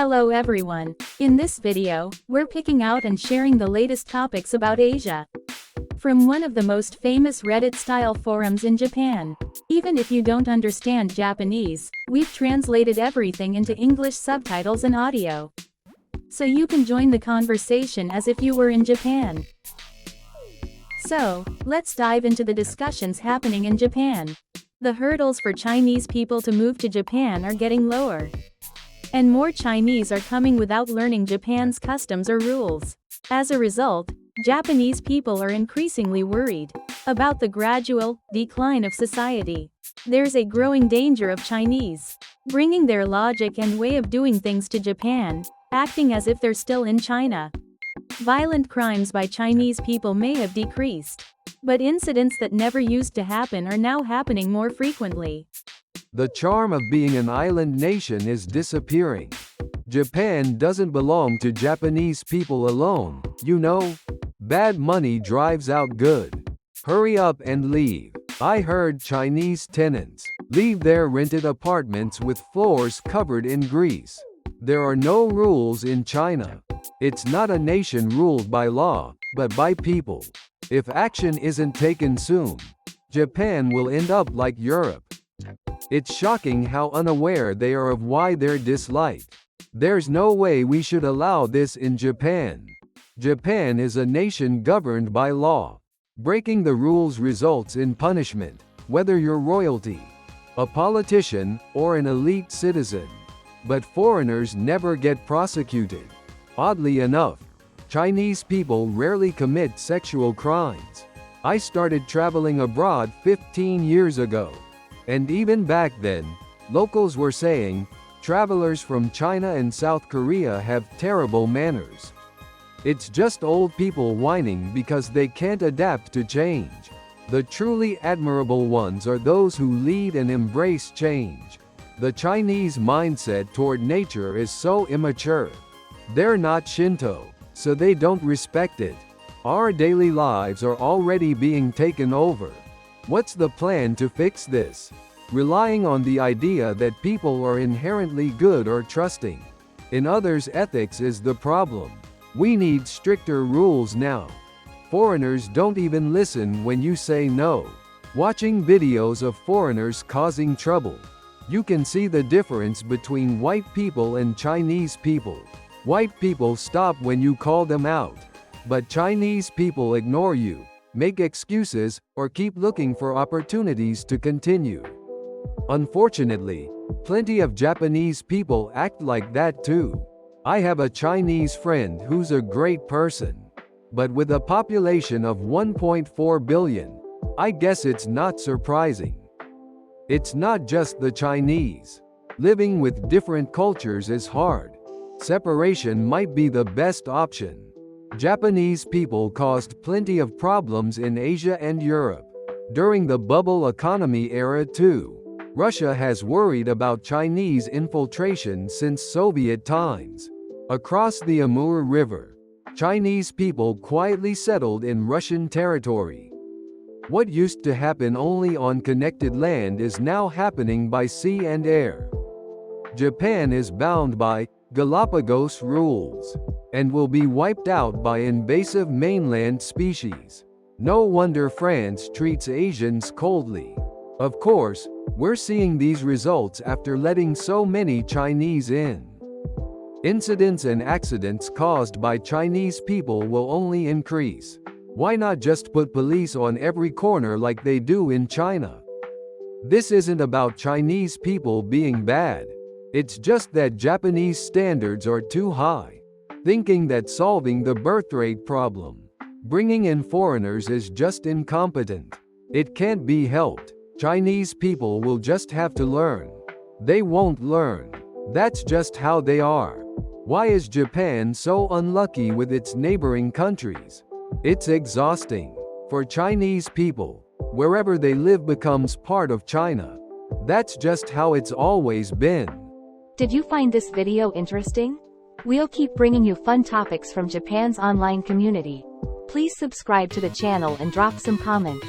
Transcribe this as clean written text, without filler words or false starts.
Hello everyone. In this video, we're picking out and sharing the latest topics about Asia. From one of the most famous Reddit-style forums in Japan. Even if you don't understand Japanese, we've translated everything into English subtitles and audio. So you can join the conversation as if you were in Japan. So, let's dive into the discussions happening in Japan. The hurdles for Chinese people to move to Japan are getting lower. And more Chinese are coming without learning Japan's customs or rules. As a result, Japanese people are increasingly worried about the gradual decline of society. There's a growing danger of Chinese bringing their logic and way of doing things to Japan, acting as if they're still in China. Violent crimes by Chinese people may have decreased, but incidents that never used to happen are now happening more frequently. The charm of being an island nation is disappearing. Japan doesn't belong to Japanese people alone, you know? Bad money drives out good. Hurry up and leave. I heard Chinese tenants leave their rented apartments with floors covered in grease. There are no rules in China. It's not a nation ruled by law, but by people. If action isn't taken soon, Japan will end up like Europe. It's shocking how unaware they are of why they're disliked. There's no way we should allow this in Japan. Japan is a nation governed by law. Breaking the rules results in punishment, whether you're royalty, a politician, or an elite citizen. But foreigners never get prosecuted. Oddly enough, Chinese people rarely commit sexual crimes. I started traveling abroad 15 years ago. And even back then, locals were saying, travelers from China and South Korea have terrible manners. It's just old people whining because they can't adapt to change. The truly admirable ones are those who lead and embrace change. The Chinese mindset toward nature is so immature. They're not Shinto, so they don't respect it. Our daily lives are already being taken over. What's the plan to fix this? Relying on the idea that people are inherently good or trusting in others' ethics is the problem. We need stricter rules now. Foreigners don't even listen when you say no. Watching videos of foreigners causing trouble, you can see the difference between white people and Chinese people. White people stop when you call them out, but Chinese people ignore you, make excuses, or keep looking for opportunities to continue. Unfortunately, plenty of Japanese people act like that too. I have a Chinese friend who's a great person. But with a population of 1.4 billion, I guess it's not surprising. It's not just the Chinese. Living with different cultures is hard. Separation might be the best option. Japanese people caused plenty of problems in Asia and Europe. During the bubble economy era too. Russia has worried about Chinese infiltration since Soviet times. Across the Amur River, Chinese people quietly settled in Russian territory. What used to happen only on connected land is now happening by sea and air. Japan is bound by Galapagos rules and will be wiped out by invasive mainland species. No wonder France treats Asians coldly. Of course, we're seeing these results after letting so many Chinese in. Incidents and accidents caused by Chinese people will only increase. Why not just put police on every corner like they do in China? This isn't about Chinese people being bad. It's just that Japanese standards are too high. Thinking that solving the birth rate problem, bringing in foreigners is just incompetent. It can't be helped. Chinese people will just have to learn. They won't learn. That's just how they are. Why is Japan so unlucky with its neighboring countries? It's exhausting. For Chinese people, wherever they live becomes part of China. That's just how it's always been. Did you find this video interesting? We'll keep bringing you fun topics from Japan's online community. Please subscribe to the channel and drop some comments.